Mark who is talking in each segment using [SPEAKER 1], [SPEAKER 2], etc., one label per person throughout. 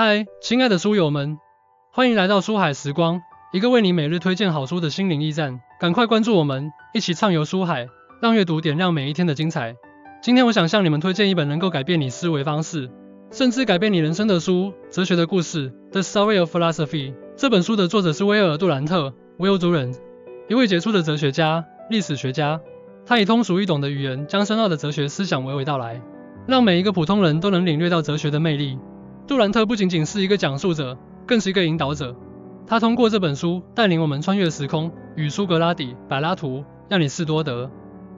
[SPEAKER 1] 嗨，亲爱的书友们，欢迎来到书海时光，一个为你每日推荐好书的心灵驿站。赶快关注我们，一起畅游书海，让阅读点亮每一天的精彩。今天我想向你们推荐一本能够改变你思维方式，甚至改变你人生的书《哲学的故事》The Story of Philosophy。这本书的作者是威尔·杜兰特 （Will Durant），一位杰出的哲学家、历史学家。他以通俗易懂的语言，将深奥的哲学思想娓娓道来，让每一个普通人都能领略到哲学的魅力。杜兰特不仅仅是一个讲述者，更是一个引导者。他通过这本书带领我们穿越时空，与苏格拉底、柏拉图、亚里士多德、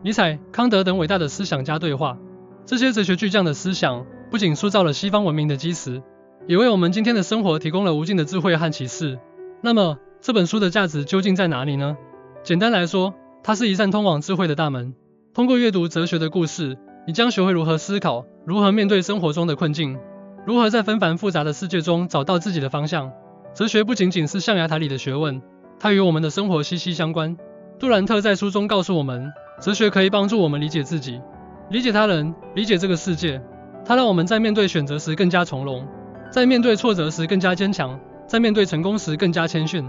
[SPEAKER 1] 尼采、康德等伟大的思想家对话。这些哲学巨匠的思想不仅塑造了西方文明的基石，也为我们今天的生活提供了无尽的智慧和启示。那么，这本书的价值究竟在哪里呢？简单来说，它是一扇通往智慧的大门。通过阅读哲学的故事，你将学会如何思考，如何面对生活中的困境，如何在纷繁复杂的世界中找到自己的方向。哲学不仅仅是象牙塔里的学问，它与我们的生活息息相关。杜兰特在书中告诉我们，哲学可以帮助我们理解自己，理解他人，理解这个世界。它让我们在面对选择时更加从容，在面对挫折时更加坚强，在面对成功时更加谦逊。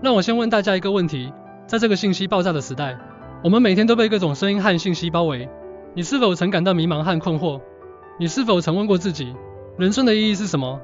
[SPEAKER 1] 让我先问大家一个问题，在这个信息爆炸的时代，我们每天都被各种声音和信息包围，你是否曾感到迷茫和困惑？你是否曾问过自己，人生的意义是什么？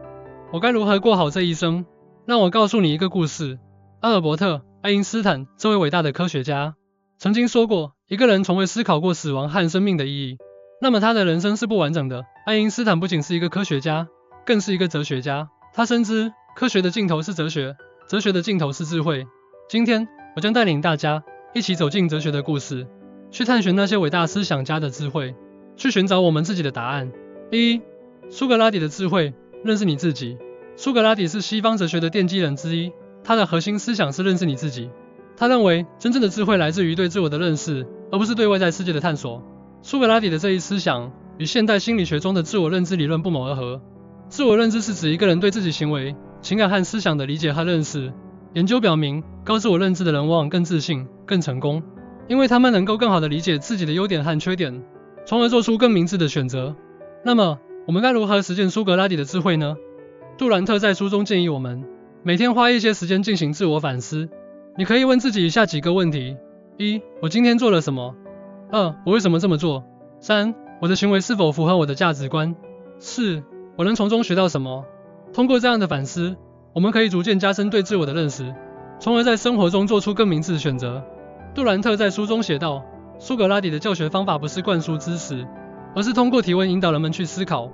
[SPEAKER 1] 我该如何过好这一生？让我告诉你一个故事。阿尔伯特·爱因斯坦这位伟大的科学家曾经说过，一个人从未思考过死亡和生命的意义，那么他的人生是不完整的。爱因斯坦不仅是一个科学家，更是一个哲学家。他深知科学的尽头是哲学，哲学的尽头是智慧。今天我将带领大家一起走进哲学的故事，去探寻那些伟大思想家的智慧，去寻找我们自己的答案。一、苏格拉底的智慧，认识你自己。苏格拉底是西方哲学的奠基人之一，他的核心思想是认识你自己。他认为真正的智慧来自于对自我的认识，而不是对外在世界的探索。苏格拉底的这一思想与现代心理学中的自我认知理论不谋而合。自我认知是指一个人对自己行为、情感和思想的理解和认识。研究表明，高自我认知的人往往更自信、更成功，因为他们能够更好地理解自己的优点和缺点，从而做出更明智的选择。那么，我们该如何实践苏格拉底的智慧呢？杜兰特在书中建议我们，每天花一些时间进行自我反思。你可以问自己以下几个问题： 1. 我今天做了什么？ 2. 我为什么这么做？ 3. 我的行为是否符合我的价值观？ 4. 我能从中学到什么？通过这样的反思，我们可以逐渐加深对自我的认识，从而在生活中做出更明智的选择。杜兰特在书中写道，苏格拉底的教学方法不是灌输知识，而是通过提问引导人们去思考。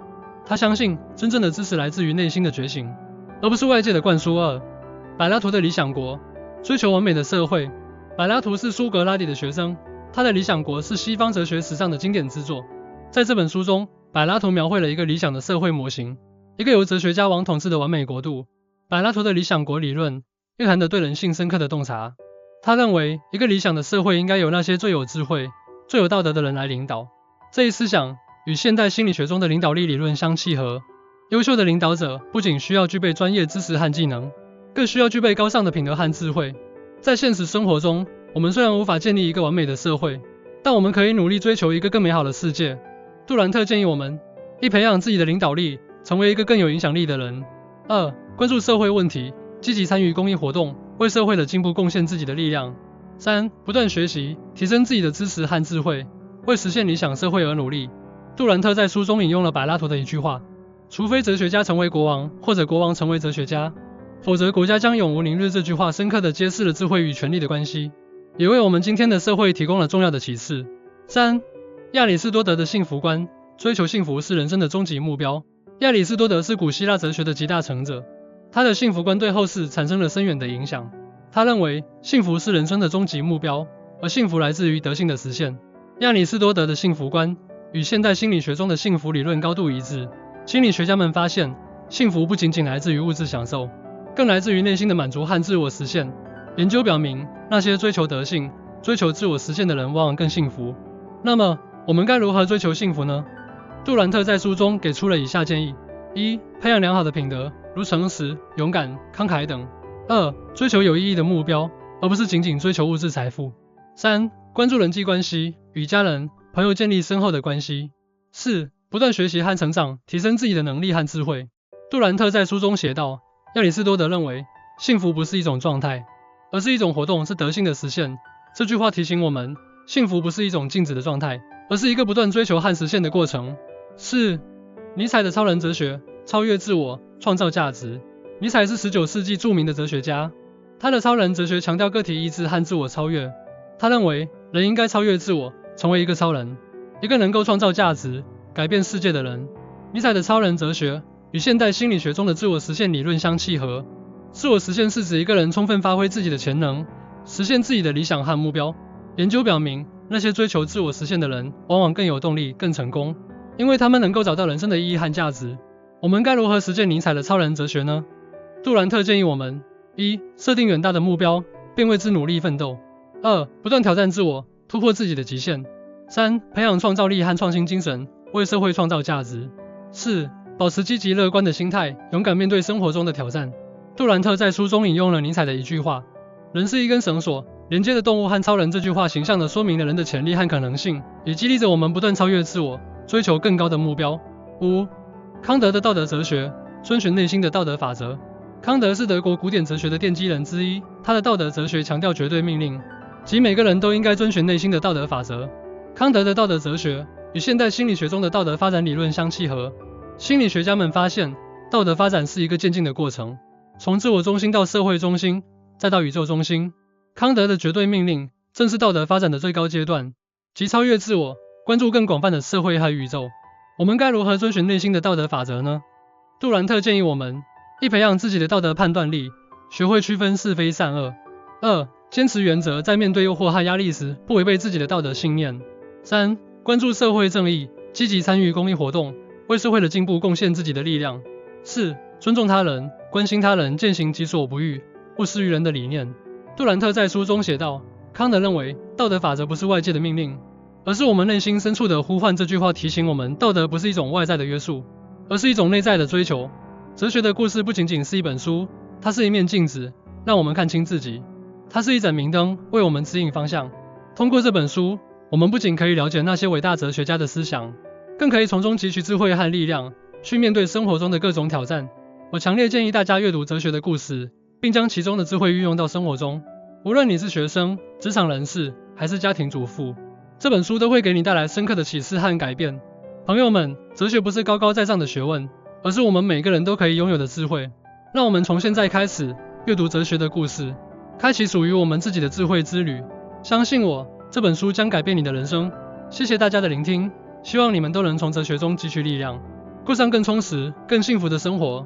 [SPEAKER 1] 他相信真正的知识来自于内心的觉醒，而不是外界的灌输。2. 柏拉图的理想国，追求完美的社会。柏拉图是苏格拉底的学生，他的理想国是西方哲学史上的经典之作。在这本书中，柏拉图描绘了一个理想的社会模型，一个由哲学家王统治的完美国度。柏拉图的理想国理论蕴含着对人性深刻的洞察。他认为，一个理想的社会应该由那些最有智慧、最有道德的人来领导。这一思想与现代心理学中的领导力理论相契合。优秀的领导者不仅需要具备专业知识和技能，更需要具备高尚的品德和智慧。在现实生活中，我们虽然无法建立一个完美的社会，但我们可以努力追求一个更美好的世界。杜兰特建议我们： 1. 培养自己的领导力，成为一个更有影响力的人。 2. 关注社会问题，积极参与公益活动，为社会的进步贡献自己的力量。 3. 不断学习，提升自己的知识和智慧，为实现理想社会而努力。杜兰特在书中引用了柏拉图的一句话：除非哲学家成为国王，或者国王成为哲学家，否则国家将永无宁日。这句话深刻地揭示了智慧与权力的关系，也为我们今天的社会提供了重要的启示。 3. 亚里士多德的幸福观，追求幸福是人生的终极目标。亚里士多德是古希腊哲学的集大成者，他的幸福观对后世产生了深远的影响。他认为幸福是人生的终极目标，而幸福来自于德性的实现。亚里士多德的幸福观与现代心理学中的幸福理论高度一致。心理学家们发现，幸福不仅仅来自于物质享受，更来自于内心的满足和自我实现。研究表明，那些追求德性、追求自我实现的人往往更幸福。那么，我们该如何追求幸福呢？杜兰特在书中给出了以下建议： 1. 培养良好的品德，如诚实、勇敢、慷慨等。 2. 追求有意义的目标，而不是仅仅追求物质财富。 3. 关注人际关系，与家人、朋友建立深厚的关系。 4. 不断学习和成长，提升自己的能力和智慧。杜兰特在书中写道，亚里士多德认为，幸福不是一种状态，而是一种活动，是德性的实现。这句话提醒我们，幸福不是一种静止的状态，而是一个不断追求和实现的过程。4. 尼采的超人哲学，超越自我，创造价值。尼采是19世纪著名的哲学家，他的超人哲学强调个体意志和自我超越。他认为，人应该超越自我，成为一个超人，一个能够创造价值、改变世界的人。尼采的超人哲学与现代心理学中的自我实现理论相契合。自我实现是指一个人充分发挥自己的潜能，实现自己的理想和目标。研究表明，那些追求自我实现的人往往更有动力、更成功，因为他们能够找到人生的意义和价值。我们该如何实践尼采的超人哲学呢？杜兰特建议我们：1. 设定远大的目标，并为之努力奋斗； 2. 不断挑战自我，突破自己的极限； 3. 培养创造力和创新精神，为社会创造价值； 4. 保持积极乐观的心态，勇敢面对生活中的挑战。杜兰特在书中引用了尼采的一句话：人是一根绳索，连接的动物和超人。这句话形象地说明了人的潜力和可能性，也激励着我们不断超越自我，追求更高的目标。5. 康德的道德哲学，遵循内心的道德法则。康德是德国古典哲学的奠基人之一，他的道德哲学强调绝对命令，即每个人都应该遵循内心的道德法则。康德的道德哲学与现代心理学中的道德发展理论相契合。心理学家们发现，道德发展是一个渐进的过程，从自我中心到社会中心，再到宇宙中心。康德的绝对命令正是道德发展的最高阶段，即超越自我，关注更广泛的社会和宇宙。我们该如何遵循内心的道德法则呢？杜兰特建议我们：1. 培养自己的道德判断力，学会区分是非善恶； 2. 坚持原则，在面对诱惑和压力时，不违背自己的道德信念； 3. 关注社会正义，积极参与公益活动，为社会的进步贡献自己的力量； 4. 尊重他人，关心他人，践行己所不欲，不施于人的理念。杜兰特在书中写道，康德认为，道德法则不是外界的命令，而是我们内心深处的呼唤。这句话提醒我们，道德不是一种外在的约束，而是一种内在的追求。哲学的故事不仅仅是一本书，它是一面镜子，让我们看清自己；它是一盏明灯，为我们指引方向。通过这本书，我们不仅可以了解那些伟大哲学家的思想，更可以从中汲取智慧和力量，去面对生活中的各种挑战。我强烈建议大家阅读哲学的故事，并将其中的智慧运用到生活中。无论你是学生、职场人士，还是家庭主妇，这本书都会给你带来深刻的启示和改变。朋友们，哲学不是高高在上的学问，而是我们每个人都可以拥有的智慧。让我们从现在开始阅读哲学的故事，开启属于我们自己的智慧之旅。相信我，这本书将改变你的人生。谢谢大家的聆听，希望你们都能从哲学中汲取力量，过上更充实、更幸福的生活。